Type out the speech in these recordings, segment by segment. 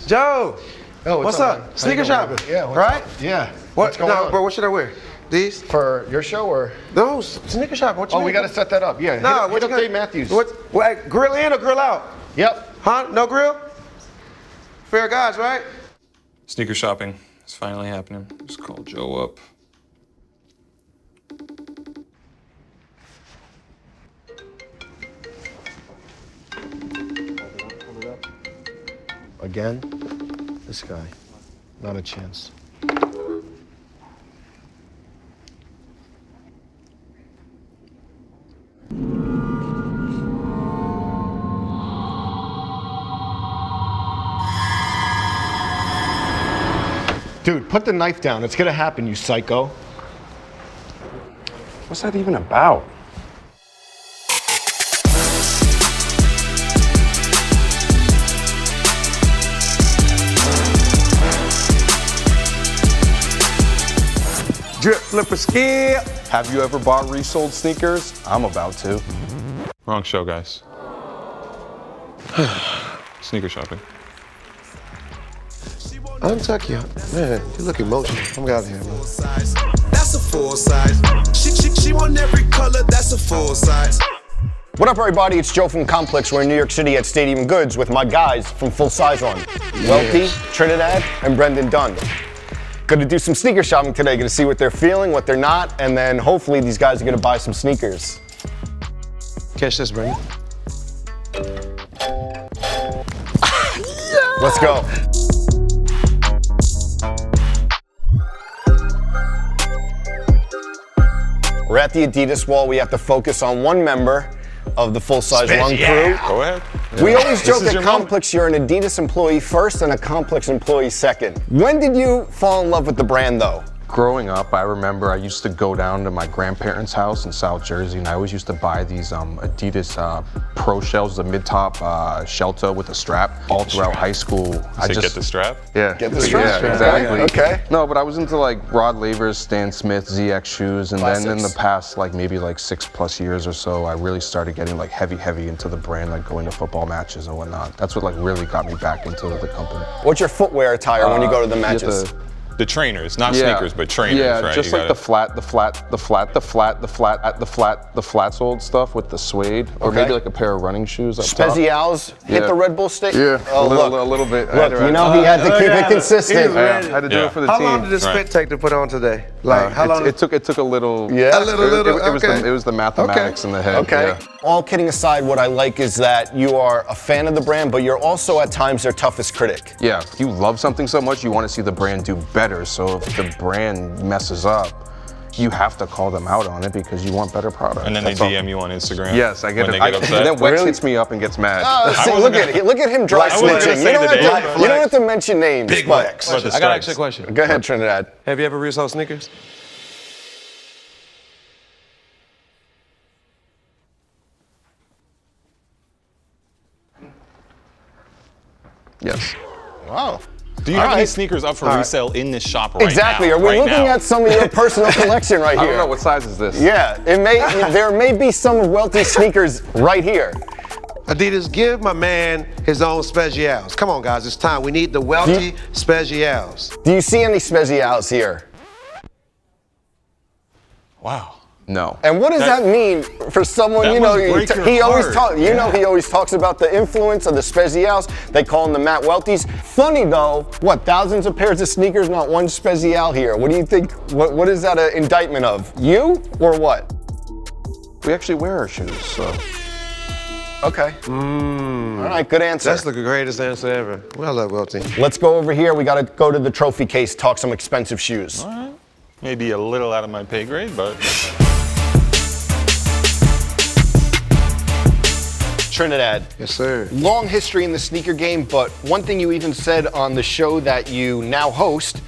Joe. Oh, what's up? up? Sneaker shopping. Yeah. Right? Up? Yeah. What's going on? Bro, what should I wear? These? For your show or? No, sneaker shopping. What you mean? We got to set that up. Yeah. No, hit up Dave Matthews. What, grill in or grill out? Yep. Huh? No grill? Fair guys, right? Sneaker shopping is finally happening. Just call Joe up. Again? This guy. Not a chance. Dude, put the knife down. It's gonna happen, you psycho. What's that even about? Drip, flipper, skip. Have you ever bought resold sneakers? I'm about to. Wrong show, guys. Sneaker shopping. Untuck you. Man, you look emotional. I'm out of here, man. That's a full size. She want every color, that's a full size. What up, everybody? It's Joe from Complex. We're in New York City at Stadium Goods with my guys from Full Size Run. Welty, Trinidad, and Brendan Dunne. Gonna do some sneaker shopping today. Gonna see what they're feeling, what they're not, and then hopefully these guys are gonna buy some sneakers. Catch this, Brendan. Let's go. We're at the Adidas wall. We have to focus on one member of the Full Size Run crew. Go ahead. We always joke at your Complex you're an Adidas employee first and a Complex employee second. When did you fall in love with the brand though? Growing up, I remember I used to go down to my grandparents' house in South Jersey, and I always used to buy these Adidas Pro shells, the mid-top shell-toe with a strap, all throughout high school. Get the strap? Yeah. Get the strap. Yeah, exactly. Okay. No, but I was into like Rod Laver's, Stan Smith, ZX shoes, and then in Classics. the past, like maybe like 6+ years or so, I really started getting like heavy into the brand, like going to football matches and whatnot. That's what like really got me back into the company. What's your footwear attire when you go to the matches? The trainers, not sneakers, but trainers, yeah, right? just You like gotta- the flat soled stuff with the suede, or Okay. maybe like a pair of running shoes up top. Spezials hit Yeah. the Red Bull stick? Yeah, Oh, a look. little bit. Look, you know he had to keep it consistent. I had to do Yeah. it for the How team. long did this fit take to put on today? Like, how long? It took a little. Yeah. A little, It was the mathematics in the head. Okay. Yeah. All kidding aside, what I like is that you are a fan of the brand, but you're also at times their toughest critic. Yeah, you love something so much, you want to see the brand do better. So if the brand messes up, you have to call them out on it because you want better product. And then they That's all. DM you on Instagram. Yes, I get when it. they get upset. And then Wex Really? hits me up and gets mad. See, look at him dry I wasn't gonna snitching. say the name. You don't have to mention names. Big but- Wex. But the I got stripes. actually a question. Go ahead, Trinidad. Have you ever resold sneakers? Yes. Wow. Do you have any right. sneakers up for resale in this shop right Exactly. now? Are we right looking now? at some of your personal collection right I here? don't know, what size is this? Yeah, there may be some of Welty's sneakers right here. Adidas, give my man his own specials. Come on, guys, it's time. We need the Welty specials. Do you see any Spezials here? Wow. No. And what does that mean for someone, That you know, must break your he always heart. talks, you know, he always talks about the influence of the Spezials. They call them the Matt Weltys. Funny though, what, thousands of pairs of sneakers, not one Spezial here. What do you think, what is that an indictment of? You or what? We actually wear our shoes, so. Okay. All right, good answer. That's the greatest answer ever. Well, I love Welty. Let's go over here. We got to go to the trophy case, talk some expensive shoes. All right. Maybe a little out of my pay grade, but Trinidad. Yes, sir. Long history in the sneaker game, but one thing you even said on the show that you now host,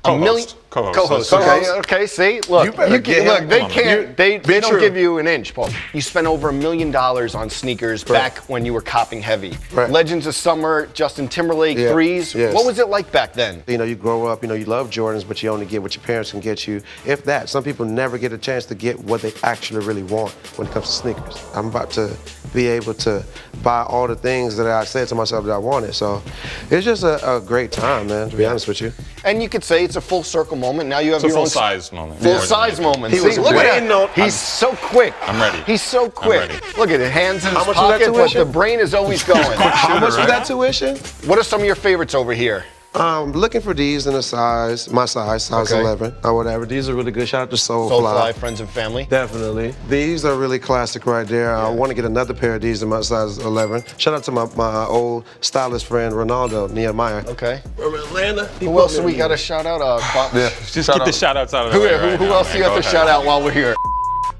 Co-host. Co-host. Co-host. Okay. See, look, You better get look. him. They Come on, can't. man. They Be don't true. give you an inch, Paul. You spent over $1 million on sneakers back when you were copping heavy. Right. Legends of Summer, Justin Timberlake, Yeah. threes. Yes. What was it like back then? You know, you grow up, you know, you love Jordans, but you only get what your parents can get you. If that, some people never get a chance to get what they actually really want when it comes to sneakers. I'm about to be able to buy all the things that I said to myself that I wanted. So it's just a great time, man, to be honest with you. And you could say it's a full circle moment. Now you have It's a your own full-size moment. Full size moment. He See, was look waiting at on- that. He's so quick. I'm ready. He's so quick. ready. Look at it, hands in his How much was that pocket, but tuition? the brain is always going. How much was that tuition? What are some of your favorites over here? Looking for these in a size, my size Okay. 11 or whatever. These are really good. Shout out to Soulfly. Soulfly, friends and family. Definitely. These are really classic right there. I want to get another pair of these in my size 11. Shout out to my old stylist friend, Ronaldo Nehemiah. Okay. From Atlanta. Who else do we got to shout out? Bob? Yeah, Just get the shout outs out of the Who, way right who now, else man. do you have Go to ahead. shout out while we're here?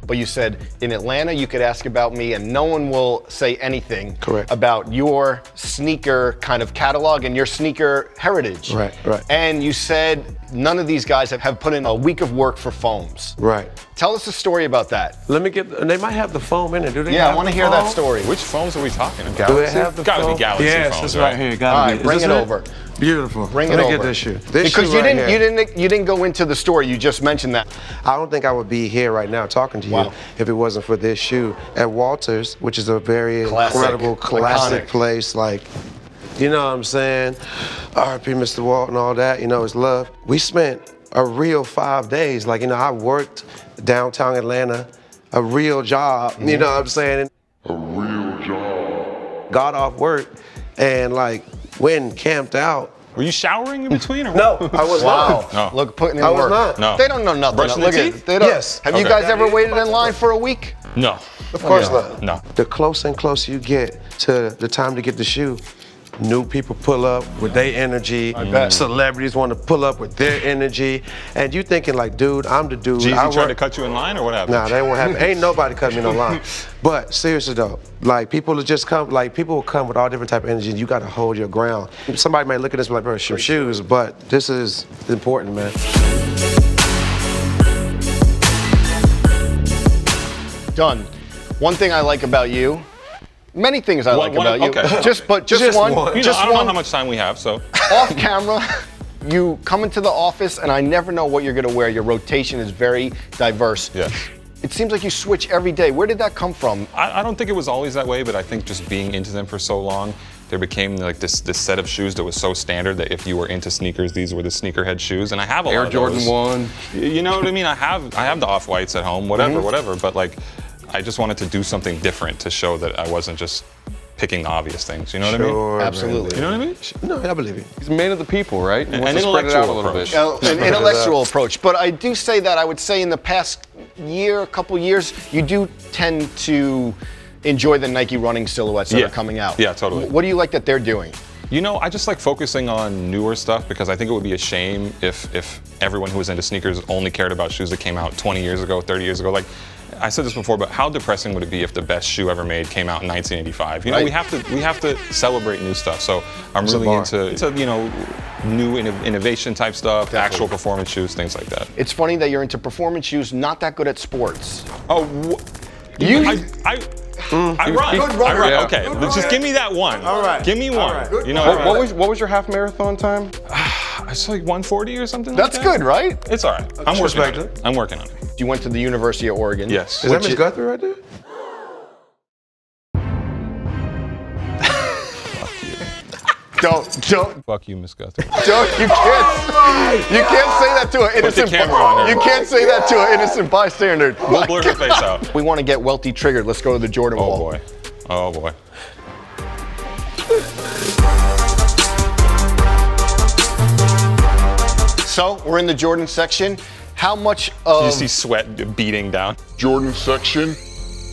But you said in Atlanta you could ask about me and no one will say anything Correct. about your sneaker kind of catalog and your sneaker heritage. Right, right. And you said none of these guys have put in a week of work for foams. Right. Tell us a story about that. Let me get, they might have the foam in it. Do they Yeah, have I want to the hear that foam? story. Which phones are we talking about? Do they have the Gotta foam? be Galaxy yes, phones, it's right? right here. Gotta All be. right, bring Isn't it over. Beautiful. Bring Let it me over. get this shoe. This Because shoe you right didn't here. you didn't go into the store. You just mentioned that. I don't think I would be here right now talking to you Wow. if it wasn't for this shoe at Walters, which is a very Classic. incredible, classic Iconic. place. Like, you know what I'm saying? R.I.P. Mr. Walt and all that. You know, it's love. We spent a real 5 days. Like, you know, I worked downtown Atlanta, a real job. You know what I'm saying? A real job. Got off work and like went and camped out. Were you showering in between or No, what? I was Wow. not. No. Look, putting in I was work. not. No. They don't know nothing. Brushing Look the at teeth? it. They don't. Yes. Have you Okay. guys ever waited in line for a week? No. Of course not. No. The closer and closer you get to the time to get the shoe, new people pull up with their energy. bet. Celebrities want to pull up with their energy. And you thinking like, dude, I'm the dude. I Jeezy tried work- to cut you in line or what happened? Nah, that won't happen. Ain't nobody cut me no line. But seriously though, like people will just come, like people will come with all different type of energy. You gotta hold your ground. Somebody might look at this like, bro, some shoes, but this is important, man. Done. One thing I like about you, many things I like about you. okay. Just one. You know, Just I don't one. know how much time we have, so. Off camera, you come into the office and I never know what you're gonna wear. Your rotation is very diverse. Yes. It seems like you switch every day. Where did that come from? I don't think it was always that way, but I think just being into them for so long, there became like this set of shoes that was so standard that if you were into sneakers, these were the sneakerhead shoes, and I have a lot Air of Jordan those. 1. You know what I mean? I have the off-whites at home, whatever, but like, I just wanted to do something different to show that I wasn't just picking the obvious things. You know what I mean? Sure, Absolutely. You know what I mean? No, I believe you. He's a man of the people, right? He An wants to spread it out a intellectual little bit. approach. An intellectual approach, but I do say that I would say in the past year, couple years, you do tend to enjoy the Nike running silhouettes that Yeah. are coming out. Yeah, totally. What do you like that they're doing? You know, I just like focusing on newer stuff because I think it would be a shame if everyone who was into sneakers only cared about shoes that came out 20 years ago, 30 years ago. Like, I said this before, but how depressing would it be if the best shoe ever made came out in 1985? You know, Right. we have to celebrate new stuff. So I'm really bar. into you know, new innovation type stuff, actual performance shoes, things like that. It's funny that you're into performance shoes, not that good at sports. Oh, You- I run. Good runner. I run. Yeah. Okay, just give me that one. All right. Give me one. All right. You know, What was your half marathon time? it's like 140 or something. That's like that. good, right? It's all right. I'm working on respect it. I'm working on it. You went to the University of Oregon. Yes. Is that Miss Guthrie right there? Don't, Fuck you, Miss Guthrie. you can't say that to an innocent. camera on her. You can't say that to an innocent bystander. We'll blur her face out. We want to get Welty triggered. Let's go to the Jordan Oh wall. boy. Oh boy. So we're in the Jordan section. How much of You see sweat beating down. Jordan section.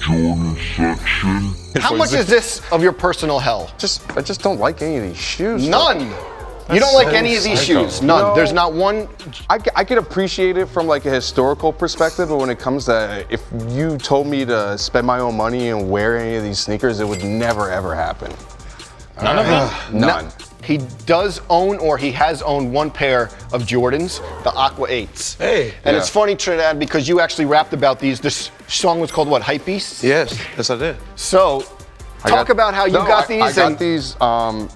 Jordan section. how much is this of your personal hell? I just don't like any of these shoes. None. You don't like any of these psycho. shoes. None. No. There's not one. I could appreciate it from like a historical perspective, but when it comes to if you told me to spend my own money and wear any of these sneakers, it would never ever happen. None of them? None. He does own, or he has owned, one pair of Jordans, the Aqua 8s. Hey. And Yeah. it's funny, Trinidad, because you actually rapped about these. This song was called what? Hype Beasts? Yes, yes I did. So, talk about how you got these. I got these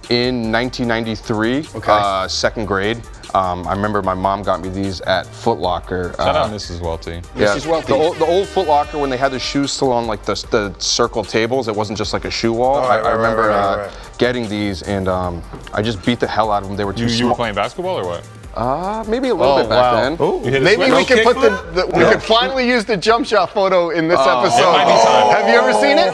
in 1993, Okay. second grade. I remember my mom got me these at Foot Locker. Shout out Mrs. Welty. Yeah, Mrs. Welty. The old Foot Locker, when they had the shoes still on like the circle tables, it wasn't just like a shoe wall. I remember getting these, and I just beat the hell out of them. They were too small. You were playing basketball or what? Maybe a little bit back then. You hit a Maybe switch? we can put Kickflip? we could finally use the jump shot photo in this episode. it might be time. Have you ever seen it?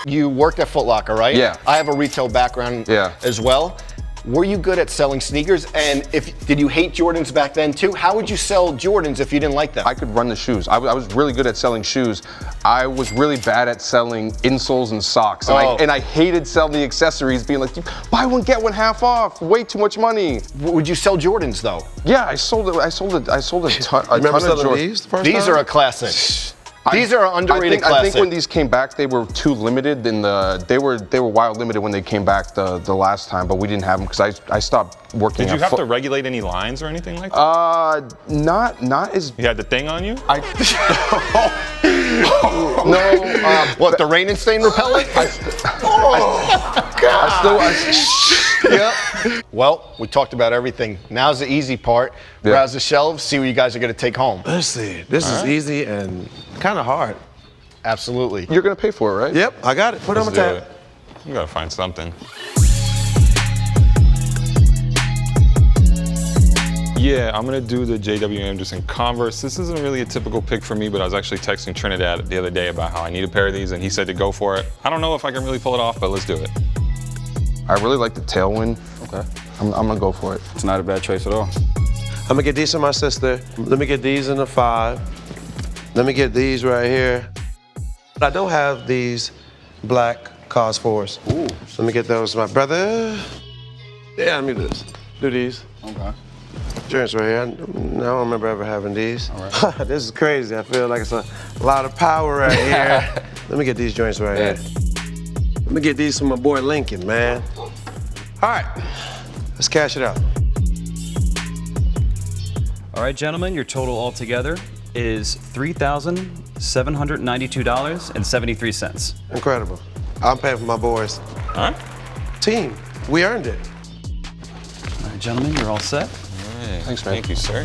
You worked at Foot Locker, right? Yeah. I have a retail background as well. Were you good at selling sneakers? And did you hate Jordans back then too? How would you sell Jordans if you didn't like them? I could run the shoes. I was really good at selling shoes. I was really bad at selling insoles and socks. And I hated selling the accessories, being like, buy one, get one half off, way too much money. Would you sell Jordans though? Yeah, I sold a ton Remember of selling Jordans. these the first These time? are a classic. These are an underrated classic. I think when these came back, they were too limited. They were wild limited when they came back the last time, but we didn't have them because I stopped working. Did you at have to regulate any lines or anything like that? Not as. You had the thing on you? No. What, the rain and stain repellent? Yep. Well, we talked about everything. Now's the easy part. Browse the shelves, see what you guys are going to take home. Let's see. This is easy and kind of hard. Absolutely. You're gonna pay for it, right? Yep, I got it. Put it on my Let's do tab. it. You gotta find something. Yeah, I'm gonna do the JW Anderson Converse. This isn't really a typical pick for me, but I was actually texting Trinidad the other day about how I need a pair of these, and he said to go for it. I don't know if I can really pull it off, but let's do it. I really like the tailwind. Okay. I'm gonna go for it. It's not a bad choice at all. I'm gonna get these for my sister. Let me get these in the 5. Let me get these right here. I don't have these black Cos 4s. Ooh. So let me get those, my brother. Yeah, let me do this. Do these. Okay. Joints right here. I don't remember ever having these. All right. This is crazy. I feel like it's a lot of power right here. Let me get these joints right here. Let me get these from my boy Lincoln, man. All right, let's cash it out. All right, gentlemen, your total altogether is $3,792.73. Incredible. I'm paying for my boys. All right. Team, we earned it. All right, gentlemen, you're all set. All right. Thanks, man. Thank you, sir.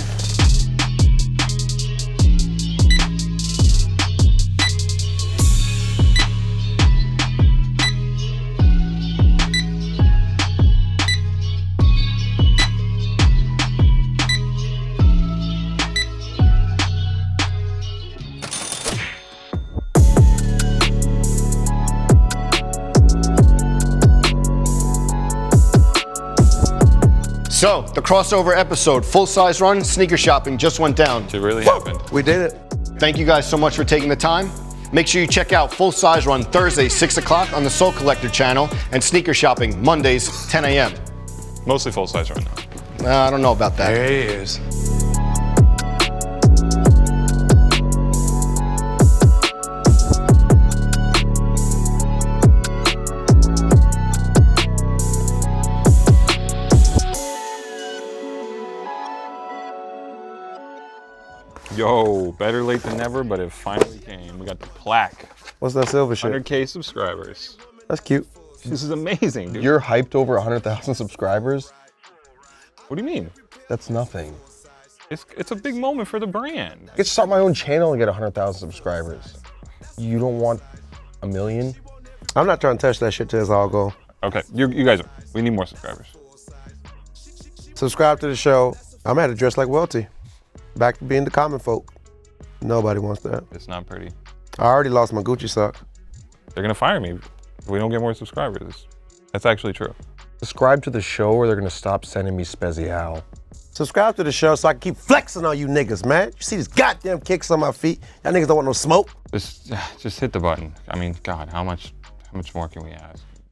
So, the crossover episode, full-size run, sneaker shopping just went down. It really happened. We did it. Thank you guys so much for taking the time. Make sure you check out Full Size Run Thursday, 6 o'clock on the Soul Collector channel, and Sneaker Shopping Mondays, 10 a.m. Mostly full size right now. I don't know about that. There he is. Yo, better late than never, but it finally came. We got the plaque. What's that silver shit? 100K subscribers. That's cute. This is amazing, dude. You're hyped over 100,000 subscribers? What do you mean? That's nothing. It's a big moment for the brand. I could start my own channel and get 100,000 subscribers. You don't want a million? I'm not trying to touch that shit till it's all go. Okay, you guys, we need more subscribers. Subscribe to the show. I'm gonna have to dress like Welty. Back to being the common folk. Nobody wants that. It's not pretty. I already lost my Gucci sock. They're gonna fire me if we don't get more subscribers. That's actually true. Subscribe to the show or they're gonna stop sending me Spezial. Subscribe to the show so I can keep flexing on you niggas, man. You see these goddamn kicks on my feet? Y'all niggas don't want no smoke. Just hit the button. I mean, God, how much more can we ask?